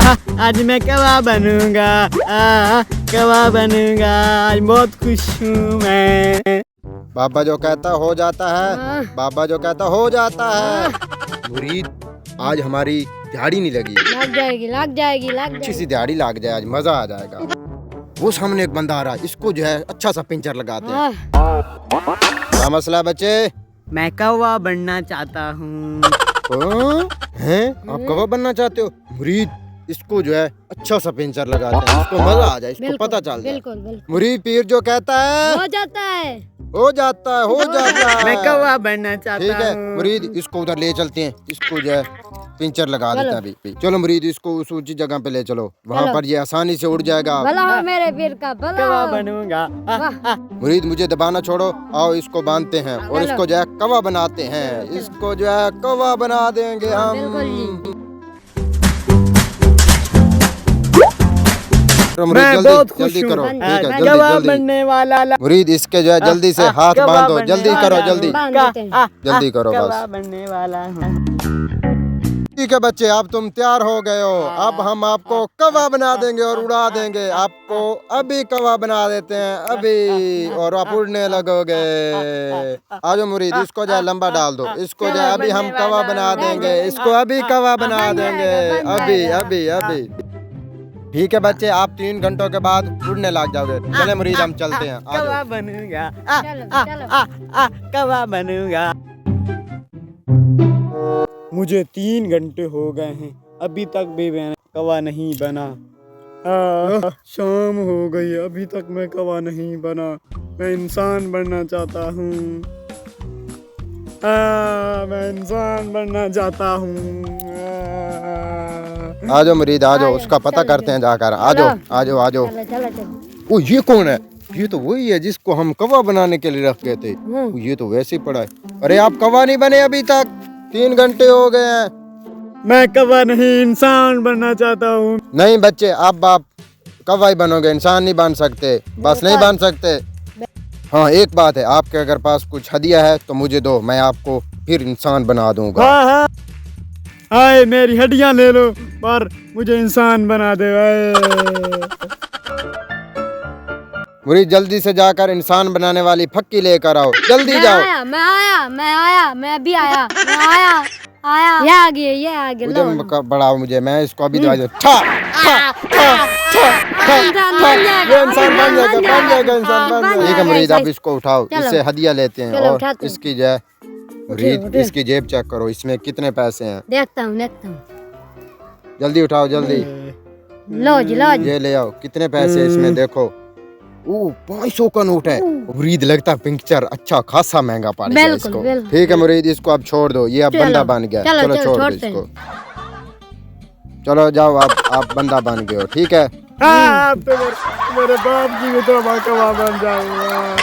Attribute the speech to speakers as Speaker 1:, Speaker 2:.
Speaker 1: आज मैं कबाब बनूंगा, कबाब बनूंगा, आज बहुत खुश हूँ मैं।
Speaker 2: बाबा जो कहता हो जाता है, बाबा जो कहता हो जाता है। मुरीद, आज हमारी दिहाड़ी नहीं लगी।
Speaker 3: लग जाएगी, लग जाएगी, लग
Speaker 2: अच्छी
Speaker 3: जाएगी।
Speaker 2: सी दिहाड़ी लग जाए, आज मजा आ जाएगा। वो सामने एक बंदा आ रहा है, इसको जो है अच्छा सा पिंचर लगाते हैं। क्या मसला है बच्चे?
Speaker 1: मैं कौवा बनना चाहता हूँ।
Speaker 2: हैं? आप कौवा बनना चाहते हो? मुरीद, इसको जो है अच्छा सा पिंचर लगाते हैं, इसको मजा आ जाए, इसको पता चल जाए।
Speaker 3: बिल्कुल बिल्कुल
Speaker 2: मुरीद पीर जो कहता है
Speaker 3: हो जाता है।
Speaker 2: हो जाता है, हो जाता है।
Speaker 1: मैं कौवा बनना
Speaker 2: ठीक
Speaker 1: चाहता
Speaker 2: है
Speaker 1: हूँ।
Speaker 2: मुरीद, इसको उधर ले चलते हैं, इसको जो है पिंचर लगा देते हैं अभी। चलो मुरीद, इसको उस ऊंची जगह पे ले चलो, वहाँ पर ये आसानी से उड़ जाएगा।
Speaker 3: भला हो मेरे वीर का भला
Speaker 1: कौवा
Speaker 3: हो।
Speaker 1: बनूंगा।
Speaker 2: मुरीद मुझे दबाना छोड़ो, आओ इसको बांधते हैं और
Speaker 3: चलो।
Speaker 2: इसको जो है कौवा बनाते हैं। इसको जो है कौवा बना देंगे
Speaker 3: बिल्कुल
Speaker 2: हम।
Speaker 3: जी।
Speaker 2: तो मुरीद
Speaker 1: मैं
Speaker 2: जल्दी
Speaker 1: बहुत खुश
Speaker 2: जल्दी
Speaker 1: हूँ।
Speaker 2: करो, ठीक है जल्दी
Speaker 1: कौवा
Speaker 2: जल्दी।
Speaker 1: बनने वाला
Speaker 2: मुरीद इसके जो है जल्दी से हाथ
Speaker 1: कौवा
Speaker 2: बांधो,
Speaker 1: बनने
Speaker 2: जल्दी करो
Speaker 1: वाला
Speaker 2: जल्दी
Speaker 1: हूँ।
Speaker 3: बांध देते हैं।
Speaker 2: जल्दी करो
Speaker 1: कौवा
Speaker 2: बस।
Speaker 1: बनने वाला हूँ।
Speaker 2: ठीक है बच्चे, अब तुम तैयार हो गए हो। अब हम आपको कौवा बना देंगे और उड़ा देंगे। आपको अभी कौवा बना देते हैं अभी, और आप उड़ने लगोगे। आजो मुरीद, इसको जो है लंबा डाल दो, इसको जो है अभी हम कौवा बना देंगे, इसको अभी कौवा बना देंगे, अभी अभी अभी। ठीक है बच्चे, आप 3 घंटों के बाद उड़ने लग जाओगे। चले मुरीद, हम चलते हैं। आ
Speaker 1: कौवा
Speaker 2: जाओ।
Speaker 1: बनूंगा,
Speaker 3: चलो, चलो।
Speaker 1: कौवा बनूंगा। मुझे 3 घंटे हो गए हैं, अभी तक भी मैं कौवा नहीं बना। शाम हो गई, अभी तक मैं कौवा नहीं बना। मैं इंसान बनना चाहता हूँ। मैं इंसान बनना चाहता हूँ।
Speaker 2: आ जाओ मुरीद, आ जाओ, उसका पता करते हैं जाकर। आ जाओ आ जाओ आ जाओ।
Speaker 3: चलो चलो चलो।
Speaker 2: ओ ये कौन है? ये तो वही है जिसको हम कौवा बनाने के लिए रख गए थे। ओ, ये तो वैसे ही पड़ा है। अरे आप कौवा नहीं बने अभी तक, 3 घंटे हो गए हैं।
Speaker 1: मैं कौवा नहीं, इंसान बनना चाहता हूँ।
Speaker 2: नहीं बच्चे, अब आप कौवा ही बनोगे, इंसान नहीं बन सकते, बस नहीं बन सकते। हाँ एक बात है, आपके अगर पास कुछ हदिया है तो मुझे दो, मैं आपको फिर इंसान बना दूंगा।
Speaker 1: हाँ, हाय मेरी हड्डियाँ ले लो, पर मुझे इंसान बना दे।
Speaker 2: मुरीद जल्दी से जाकर इंसान बनाने वाली फक्की लेकर आओ, जल्दी
Speaker 3: मैं
Speaker 2: जाओ।
Speaker 3: आया, मैं आया, मैं आया, मैं अभी आया, मैं आया, आया। ये आ गया, ये आ गया। लो, लो।
Speaker 2: बढ़ाओ मुझे, मैं इसको अभी दवा दूं। ठा, ठा, ठा, ठा, ठा,
Speaker 3: इंसान
Speaker 2: ठा।
Speaker 3: बन जाएगा,
Speaker 2: ये इंसान बन जाएगा, बन जाएगा, इंसान बन जाएगा। ठीक है मुरीद,
Speaker 3: जाएगा।
Speaker 2: आप इसको उठाओ,
Speaker 3: चलो।
Speaker 2: इससे हदिया लेते हैं।
Speaker 3: चलो,
Speaker 2: और
Speaker 3: उठाते हैं।
Speaker 2: इसकी जो है मुरीद,
Speaker 3: उठिए।
Speaker 2: इसकी जेब चेक करो, इसमें कितने पैसे हैं।
Speaker 3: देखता हूँ, देखता हूँ।
Speaker 2: जल्दी उठाओ जल्दी।
Speaker 3: लो जी, लो जी।
Speaker 2: ये ले आओ, कितने पैसे हैं इसमें देखो। ओ 500 का नोट है। मुरीद लगता है पिक्चर अच्छा खासा महंगा पड़ गया
Speaker 3: बिल्कुल,
Speaker 2: इसको।
Speaker 3: बिल्कुल।
Speaker 2: ठीक है मुरीद, इसको अब छोड़ दो, ये अब
Speaker 3: चलो,
Speaker 2: बंदा बन गया।
Speaker 3: चलो,
Speaker 2: चलो
Speaker 3: चलो,
Speaker 2: छोड़ दो
Speaker 3: छोड़ते
Speaker 2: इसको। चलो जाओ, आप बंदा बन गए हो, ठीक है।
Speaker 1: अब तो मेरे बाप जी को तो मैं कौवा बन जाऊंगा।